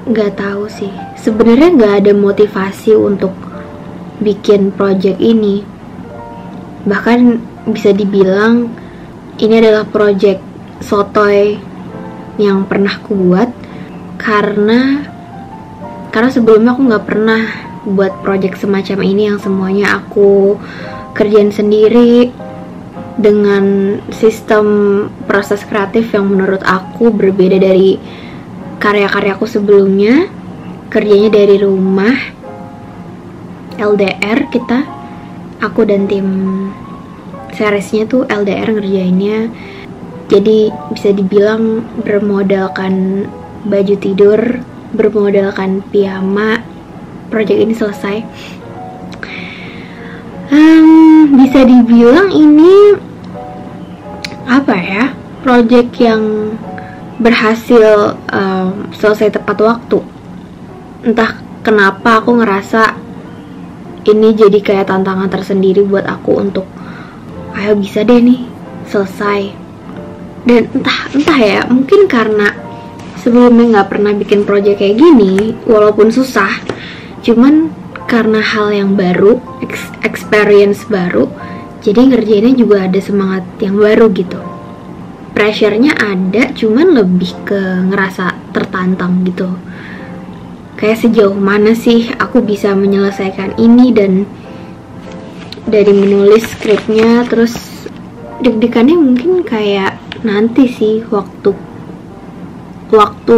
nggak tahu sih. Sebenarnya nggak ada motivasi untuk bikin project ini. Bahkan bisa dibilang ini adalah project sotoy yang pernah aku buat, karena sebelumnya aku nggak pernah buat project semacam ini yang semuanya aku kerjain sendiri dengan sistem proses kreatif yang menurut aku berbeda dari karya-karyaku sebelumnya. Kerjanya dari rumah, LDR aku dan tim seriesnya tuh LDR ngerjainnya. Jadi bisa dibilang bermodalkan baju tidur, bermodalkan piyama, project ini selesai. Bisa dibilang ini apa ya, project yang berhasil selesai tepat waktu. Entah kenapa aku ngerasa ini jadi kayak tantangan tersendiri buat aku untuk ayo bisa deh nih selesai. Dan entah ya, mungkin karena sebelumnya nggak pernah bikin project kayak gini, walaupun susah, cuman karena hal yang baru, experience baru, jadi ngerjainnya juga ada semangat yang baru gitu. Pressure-nya ada, cuman lebih ke ngerasa tertantang gitu. Kayak sejauh mana sih aku bisa menyelesaikan ini, dan dari menulis skripnya, terus deg-degannya mungkin kayak nanti sih waktu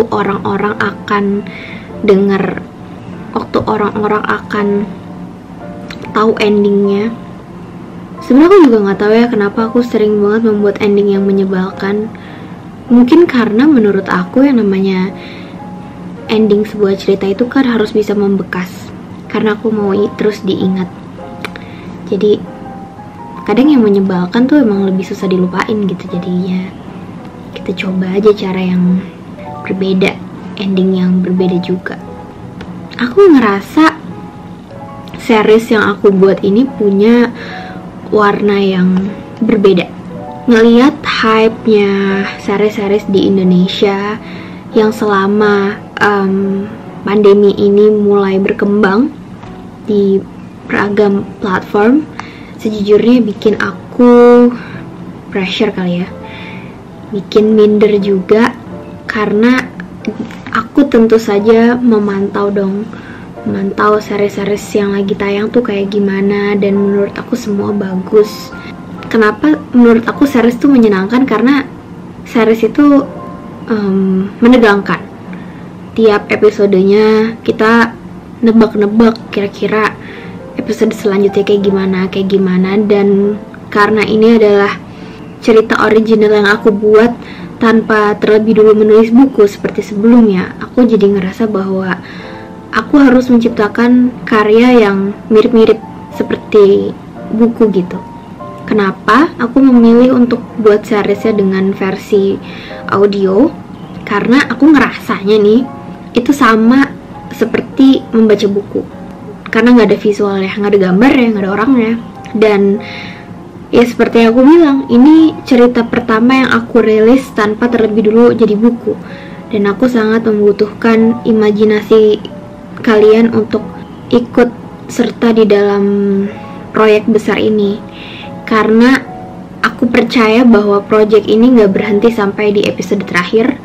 orang-orang akan denger, waktu orang-orang akan tahu endingnya. Sebenarnya aku juga nggak tahu ya kenapa aku sering banget membuat ending yang menyebalkan. Mungkin karena menurut aku yang namanya ending sebuah cerita itu kan harus bisa membekas, karena aku mau terus diingat. Jadi kadang yang menyebalkan tuh emang lebih susah dilupain gitu. Jadinya kita coba aja cara yang berbeda, ending yang berbeda juga. Aku ngerasa series yang aku buat ini punya warna yang berbeda. Ngelihat hype-nya series-series di Indonesia yang selama pandemi ini mulai berkembang di beragam platform, sejujurnya bikin aku pressure kali ya, bikin minder juga, karena aku tentu saja memantau series-series yang lagi tayang tuh kayak gimana, dan menurut aku semua bagus. Kenapa menurut aku series tuh menyenangkan? Karena series itu menegangkan. Tiap episodenya kita nebak-nebak kira-kira episode selanjutnya kayak gimana, dan karena ini adalah cerita original yang aku buat tanpa terlebih dulu menulis buku seperti sebelumnya, aku jadi ngerasa bahwa aku harus menciptakan karya yang mirip-mirip seperti buku gitu. Kenapa aku memilih untuk buat seriesnya dengan versi audio? Karena aku ngerasanya nih itu sama seperti membaca buku, karena nggak ada visualnya, nggak ada gambarnya, nggak ada orangnya. Dan ya seperti yang aku bilang, ini cerita pertama yang aku rilis tanpa terlebih dulu jadi buku, dan aku sangat membutuhkan imajinasi kalian untuk ikut serta di dalam proyek besar ini, karena aku percaya bahwa proyek ini nggak berhenti sampai di episode terakhir.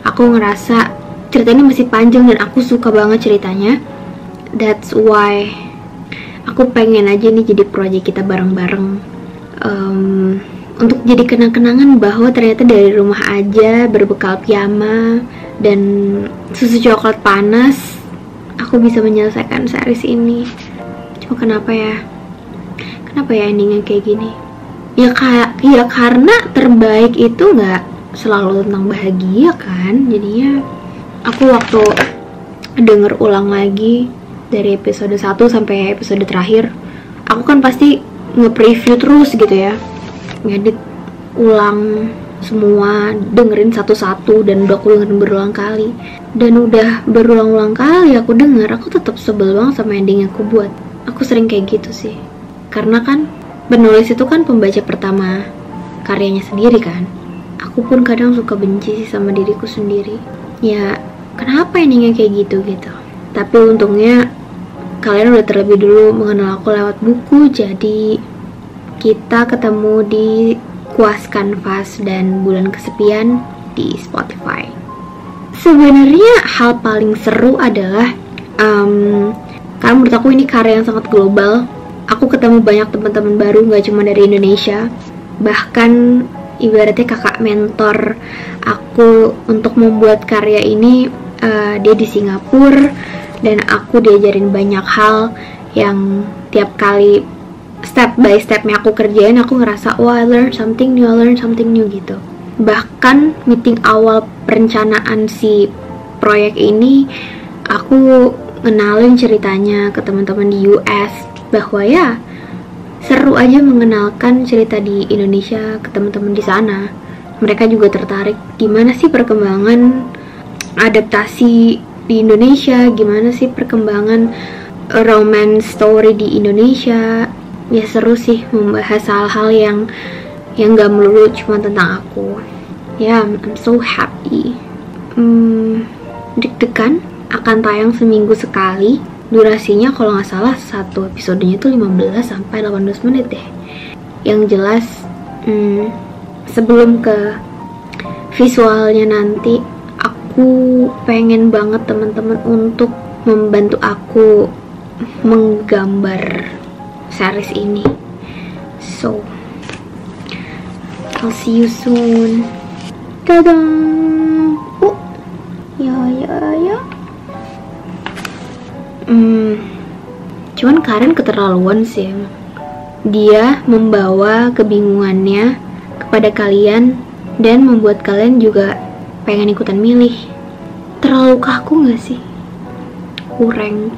Aku ngerasa ceritanya masih panjang dan aku suka banget ceritanya. That's why aku pengen aja nih jadi proyek kita bareng-bareng, untuk jadi kenang-kenangan bahwa ternyata dari rumah aja berbekal piyama dan susu coklat panas aku bisa menyelesaikan series ini. Cuma kenapa ya endingnya kayak gini? Ya karena terbaik itu nggak selalu tentang bahagia kan. Jadinya aku waktu denger ulang lagi dari episode 1 sampai episode terakhir, aku kan pasti nge-preview terus gitu ya, ngedit ulang semua, dengerin satu-satu, dan udah aku dengerin berulang kali. Dan udah berulang-ulang kali aku denger, aku tetap sebel banget sama ending yang aku buat. Aku sering kayak gitu sih, karena kan penulis itu kan pembaca pertama karyanya sendiri kan. Aku pun kadang suka benci sih sama diriku sendiri. Ya kenapa endingnya kayak gitu. Tapi untungnya kalian udah terlebih dulu mengenal aku lewat buku, jadi kita ketemu di Kuas Kanvas dan Bulan Kesepian di Spotify. Sebenarnya hal paling seru adalah karena menurut aku ini karya yang sangat global. Aku ketemu banyak teman-teman baru, gak cuma dari Indonesia. Bahkan ibaratnya kakak mentor aku untuk membuat karya ini, dia di Singapura, dan aku diajarin banyak hal yang tiap kali step by stepnya aku kerjain, aku ngerasa wah, I learn something new gitu. Bahkan meeting awal perencanaan si proyek ini, aku ngenalin ceritanya ke teman-teman di US, bahwa ya seru aja mengenalkan cerita di Indonesia ke teman-teman di sana. Mereka juga tertarik gimana sih perkembangan adaptasi di Indonesia, gimana sih perkembangan romance story di Indonesia. Ya seru sih membahas hal-hal yang gak melulu cuma tentang aku. Ya, I'm so happy. Deg-degan, akan tayang seminggu sekali. Durasinya kalau nggak salah satu episodenya tuh 15 sampai 18 menit deh. Yang jelas sebelum ke visualnya nanti, aku pengen banget teman-teman untuk membantu aku menggambar series ini. So, I'll see you soon. Dadah. Ya. Cuman Karen keterlaluan sih. Dia membawa kebingungannya kepada kalian dan membuat kalian juga pengen ikutan milih. Terlalu kaku gak sih? Kurang.